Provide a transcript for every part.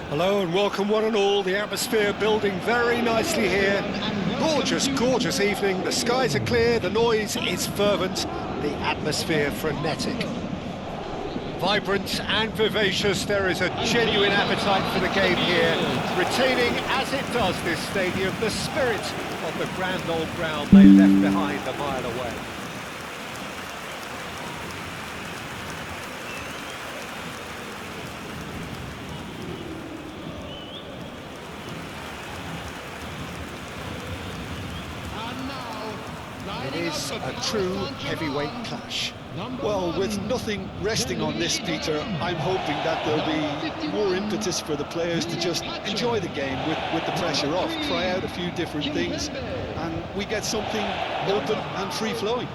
Hello and welcome one and all. The atmosphere building very nicely here. Gorgeous, gorgeous evening. The skies are clear, the noise is fervent, the atmosphere frenetic. Vibrant and vivacious, there is a genuine appetite for the game here, retaining, as it does this stadium, the spirit of the grand old ground they left behind a mile away. It is a true heavyweight clash. Well, with nothing resting on this, Peter, I'm hoping that there'll be more impetus for the players to just enjoy the game with the pressure off, try out a few different things, and we get something open and free-flowing.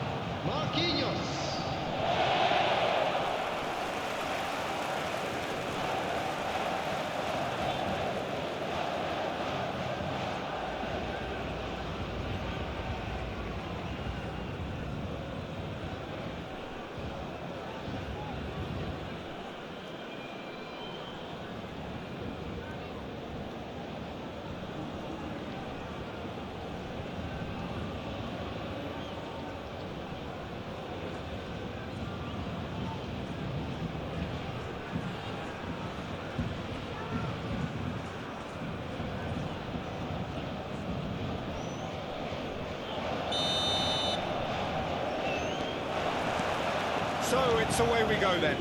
So it's away we go then.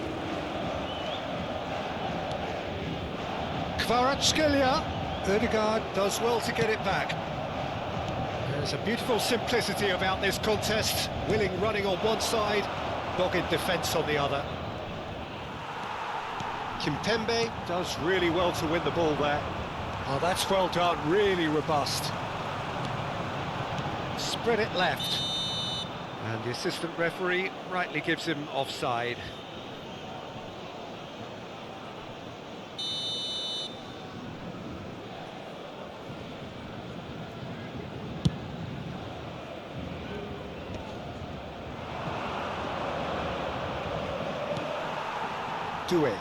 Kvaratskhelia. Ødegaard does well to get it back. There's a beautiful simplicity about this contest. Willing running on one side, dogged defence on the other. Kimpembe does really well to win the ball there. Oh, that's well done, really robust. Spread it left. And the assistant referee rightly gives him offside. Do it.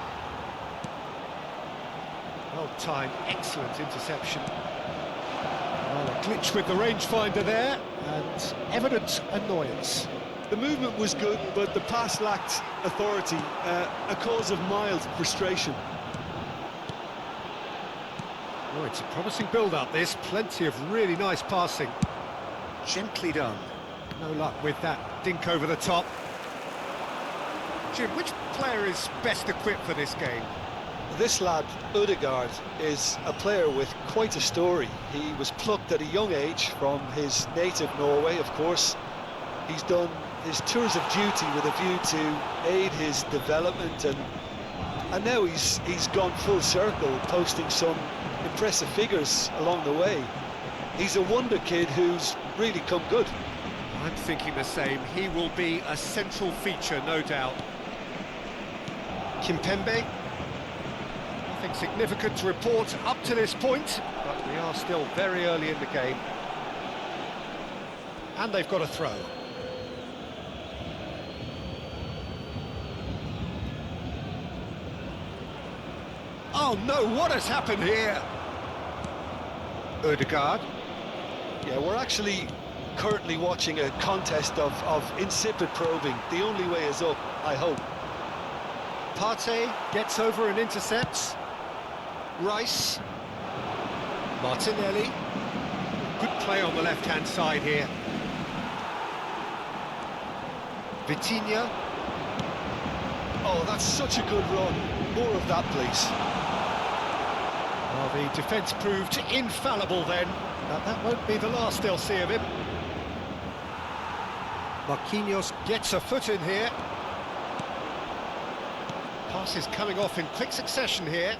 Well timed, excellent interception. Well, a glitch with the rangefinder there, and evident annoyance. The movement was good, but the pass lacked authority, a cause of mild frustration. Oh, it's a promising build-up, this. Plenty of really nice passing. Gently done. No luck with that dink over the top. Jim, which player is best equipped for this game? This lad, Ødegaard, is a player with quite a story. He was plucked at a young age from his native Norway, of course. He's done his tours of duty with a view to aid his development, and now he's gone full circle, posting some impressive figures along the way. He's a wonder kid who's really come good. I'm thinking the same. He will be a central feature, no doubt. Kimpembe. Nothing significant to report up to this point, but we are still very early in the game. And they've got a throw. Oh no, what has happened here? Ødegaard. Yeah, we're actually currently watching a contest of insipid probing. The only way is up, I hope. Partey gets over and intercepts. Rice. Martinelli. Good play on the left-hand side here. Vitinha. Oh, that's such a good run. More of that, please. Well, the defence proved infallible then, but that won't be the last they'll see of him. Marquinhos gets a foot in here. Passes coming off in quick succession here.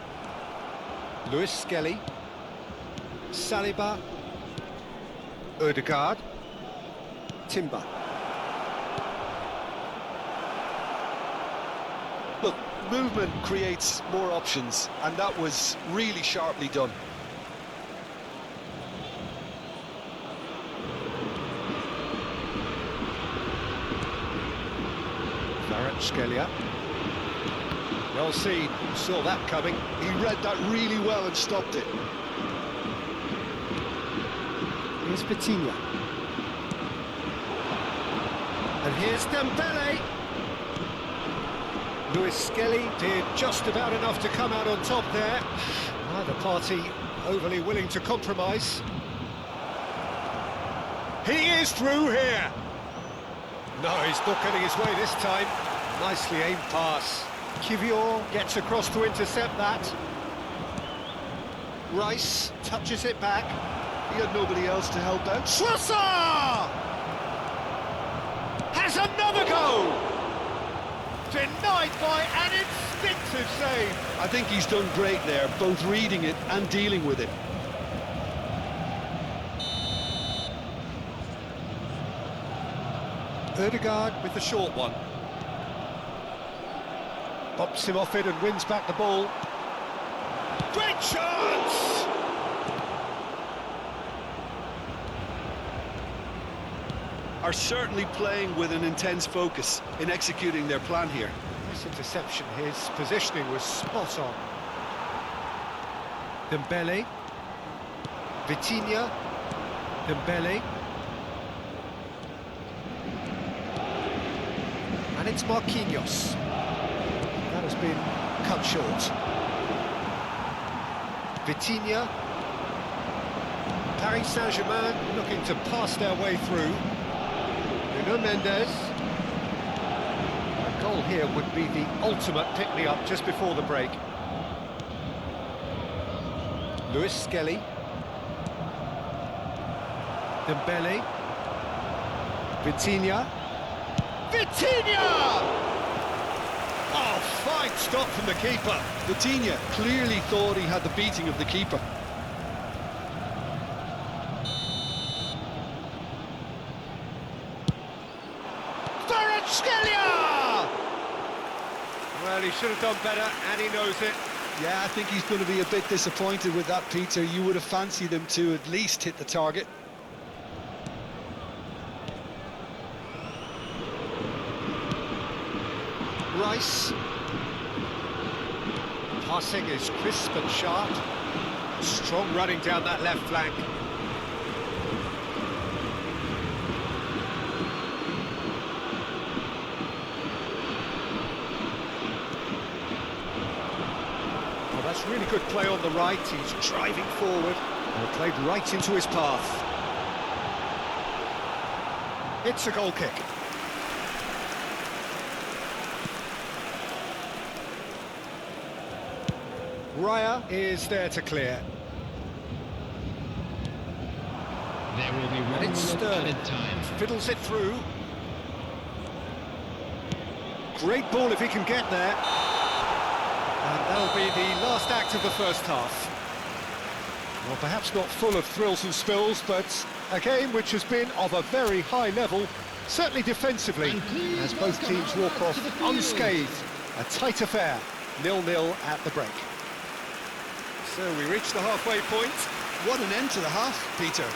Lewis Skelly. Saliba. Ødegaard. Timber. Look, movement creates more options, and that was really sharply done. Kvaratskhelia. Well seen, saw that coming. He read that really well and stopped it. Here's Vitinha. And here's Dembele. Luis Skelly did just about enough to come out on top there. Neither party overly willing to compromise. He is through here. No, he's not getting his way this time. Nicely aimed pass. Kivior gets across to intercept that. Rice touches it back. He had nobody else to help out. Schlosser! Has another go! Denied by an instinctive save. I think he's done great there, both reading it and dealing with it. Ødegaard with the short one. Bops him off it and wins back the ball. Great chance! Are certainly playing with an intense focus in executing their plan here. Nice interception, his positioning was spot on. Dembele. Vitinha. Dembele. And it's Marquinhos. That has been cut short. Vitinha. Paris Saint-Germain looking to pass their way through. Nuno Mendes. A goal here would be the ultimate pick-me-up just before the break. Luis Skelly. Dembele. Vitinha. Vitinha! Oh, fine stop from the keeper. Vitinha clearly thought he had the beating of the keeper. Well, he should have done better, and he knows it. Yeah, I think he's going to be a bit disappointed with that, Peter. You would have fancied him to at least hit the target. Rice. Passing is crisp and sharp. Strong running down that left flank. Oh, that's really good play on the right. He's driving forward and played right into his path. It's a goal kick. Raya is there to clear. There will be And it's Sterling. time. Fiddles it through. Great ball if he can get there. And that'll be the last act of the first half. Well, perhaps not full of thrills and spills, but a game which has been of a very high level, certainly defensively, as both teams walk off unscathed. A tight affair, 0-0 at the break. So we reach the halfway point. What an end to the half, Peter.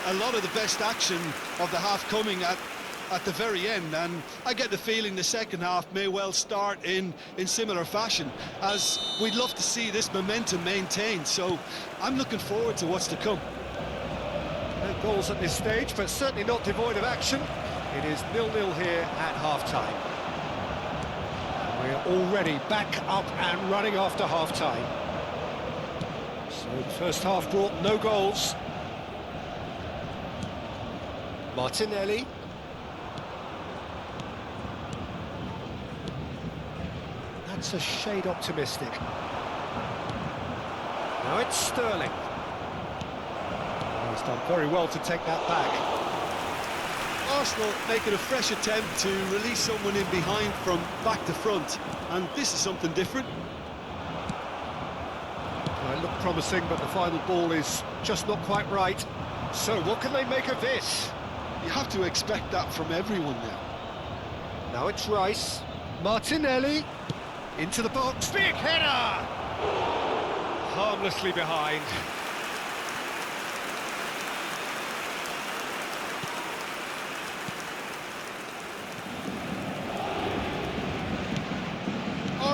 A lot of the best action of the half coming at the very end, and I get the feeling the second half may well start in similar fashion, as we'd love to see this momentum maintained. So I'm looking forward to what's to come. No goals at this stage, but certainly not devoid of action. It is 0-0 here at half-time. We're already back up and running after half-time. So the first half brought no goals. Martinelli. That's a shade optimistic. Now it's Sterling. He's done very well to take that back. Arsenal making a fresh attempt to release someone in behind from back to front, and this is something different. Well, it looked promising, but the final ball is just not quite right. So what can they make of this? You have to expect that from everyone now. Now it's Rice. Martinelli. Into the box. Big header! Harmlessly behind.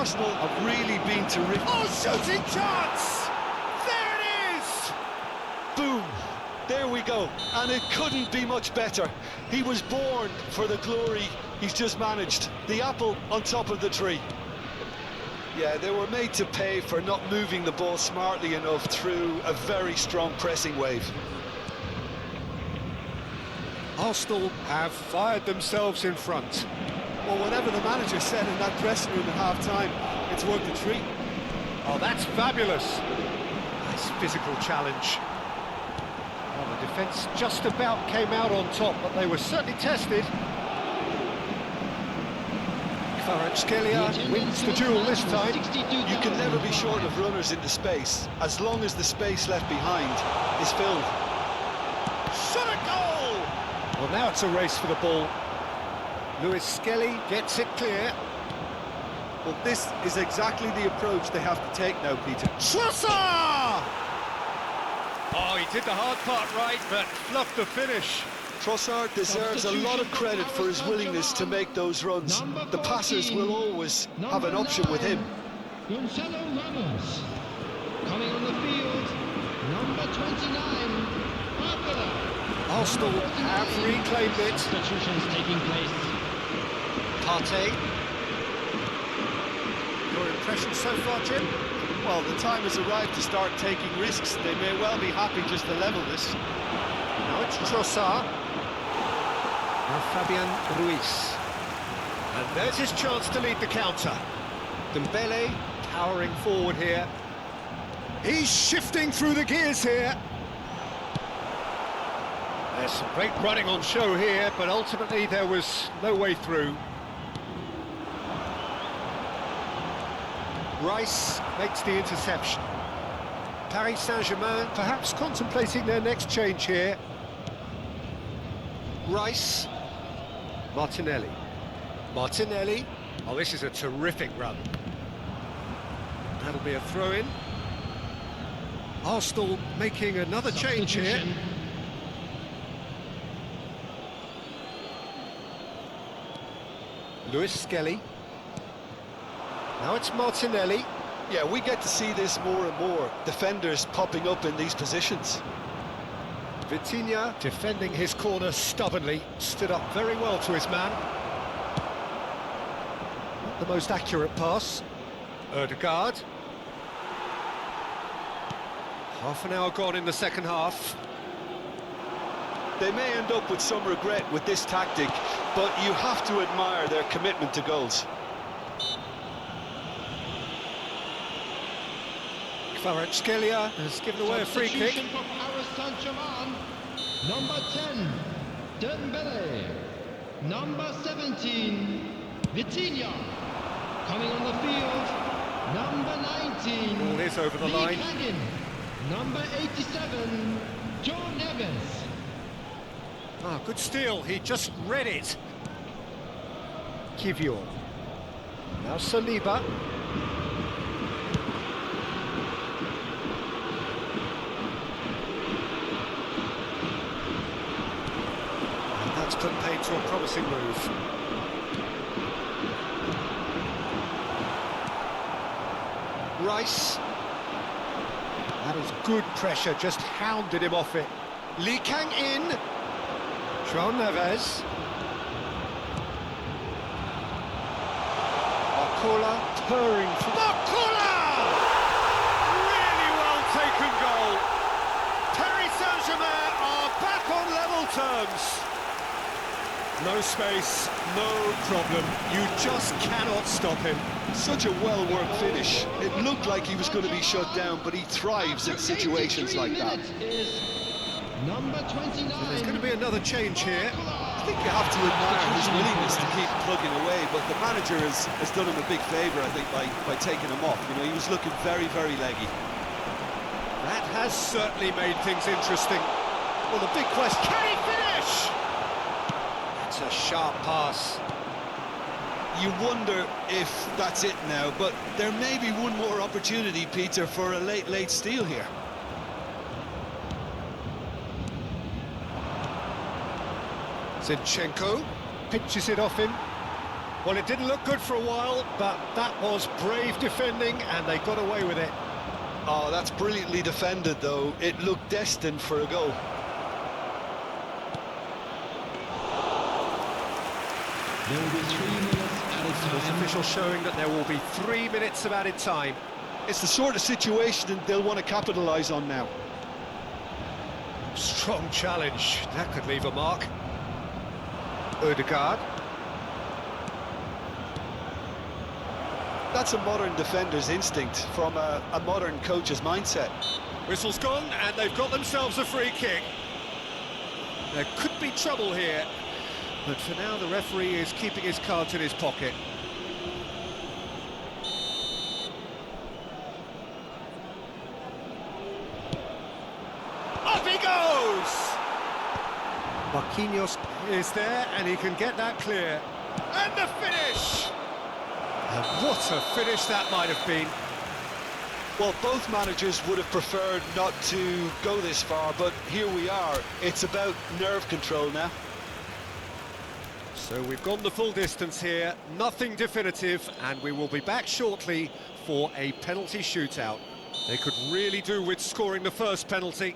Arsenal have really been terrific. Oh, shooting chance! There it is! Boom! There we go, and it couldn't be much better. He was born for the glory he's just managed. The apple on top of the tree. Yeah, they were made to pay for not moving the ball smartly enough through a very strong pressing wave. Arsenal have fired themselves in front. Well, whatever the manager said in that dressing room at half-time, it's worked a treat. Oh, that's fabulous. Nice physical challenge. Well, the defence just about came out on top, but they were certainly tested. Kvaratskhelia wins the duel this time. You can never be short of runners into space, as long as the space left behind is filled. Shot a goal! Well, now it's a race for the ball. Lewis Skelly gets it clear. Well, this is exactly the approach they have to take now, Peter. Trossard! Oh, he did the hard part right, but fluffed the finish. Trossard deserves a lot of credit for his willingness to make those runs. The passers will always have an option with him. Gonzalo Ramos. Coming on the field, number 29, Barbara. Arsenal have reclaimed it. Substitutions taking place. Partey. Your impression so far, Jim? Well, the time has arrived to start taking risks. They may well be happy just to level this. Now it's Trossard. Now Fabian Ruiz. And there's his chance to lead the counter. Dembele towering forward here. He's shifting through the gears here. There's some great running on show here, but ultimately there was no way through. Rice makes the interception. Paris Saint-Germain perhaps contemplating their next change here. Rice. Martinelli. Martinelli. Oh, this is a terrific run. That'll be a throw-in. Arsenal making another change here. Lewis Skelly. Now it's Martinelli. Yeah, we get to see this more and more. Defenders popping up in these positions. Vitinha defending his corner stubbornly. Stood up very well to his man. Not the most accurate pass. Ødegaard. Half an hour gone in the second half. They may end up with some regret with this tactic, but you have to admire their commitment to goals. Kvaratskhelia has given away a free kick. For Paris Saint-Germain, number 10, Dembele. Number 17, Vitinha. Coming on the field, number 19. Ball is over the line. Деген. Number 87, Joe Neves. Ah, good steal, he just read it. Kivior. Now Saliba. And that's put paid to a promising move. Rice. That is good pressure, just hounded him off it. Lee Kang in. João Neves. Barcola purring for Barcola! Really well taken goal. Paris Saint-Germain are back on level terms. No space, no problem. You just cannot stop him. Such a well-worked finish. It looked like he was going to be shut down, but he thrives in situations like that. Number 29. So there's going to be another change here. I think you have to admire his willingness to keep plugging away, but the manager has done him a big favour, I think, by taking him off. You know, he was looking very, very leggy. That has certainly made things interesting. Well, the big question... Can he finish? That's a sharp pass. You wonder if that's it now, but there may be one more opportunity, Peter, for a late steal here. Zinchenko pinches it off him. Well, it didn't look good for a while, but that was brave defending, and they got away with it. Oh, that's brilliantly defended, though. It looked destined for a goal. There will be 3 minutes added There's time. officials showing that there will be 3 minutes of added time. It's the sort of situation that they'll want to capitalise on now. Strong challenge. That could leave a mark. Odegaard. That's a modern defender's instinct from a modern coach's mindset. Whistle's gone, and they've got themselves a free kick. There could be trouble here, but for now the referee is keeping his cards in his pocket. Up he goes! Marquinhos is there, and he can get that clear. And the finish! And what a finish that might have been. Well, both managers would have preferred not to go this far, but here we are. It's about nerve control now. So we've gone the full distance here, nothing definitive, and we will be back shortly for a penalty shootout. They could really do with scoring the first penalty.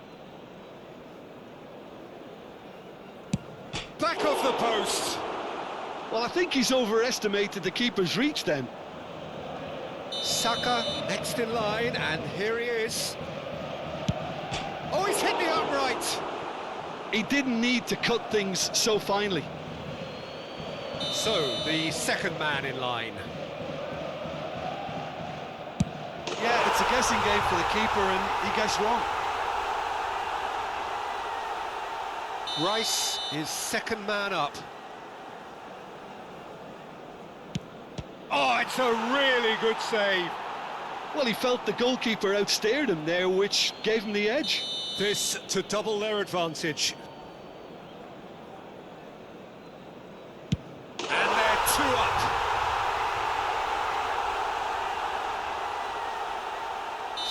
Back off the post. Well, I think he's overestimated the keeper's reach then. Saka next in line, and here he is. Oh, he's hit the upright. He didn't need to cut things so finely. So, the second man in line. Yeah, it's a guessing game for the keeper, and he guessed wrong. Rice is second man up. Oh, it's a really good save. Well, he felt the goalkeeper outstared him there, which gave him the edge. This to double their advantage. And they're 2 up.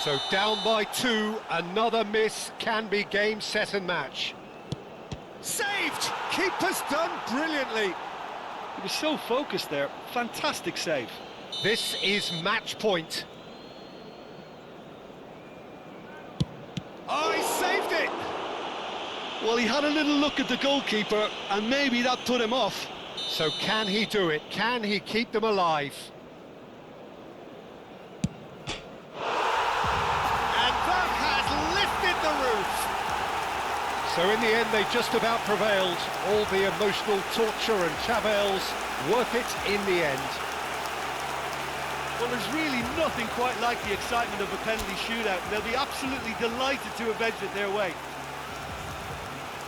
So down by 2, another miss can be game, set and match. Saved! Keeper's done brilliantly. He was so focused there. Fantastic save. This is match point. Oh, he saved it! Well, he had a little look at the goalkeeper, and maybe that put him off. So can he do it? Can he keep them alive? And that has lifted the roof. So in the end, they just about prevailed. All the emotional torture and travails worth it in the end. Well, there's really nothing quite like the excitement of a penalty shootout. They'll be absolutely delighted to have edged it their way.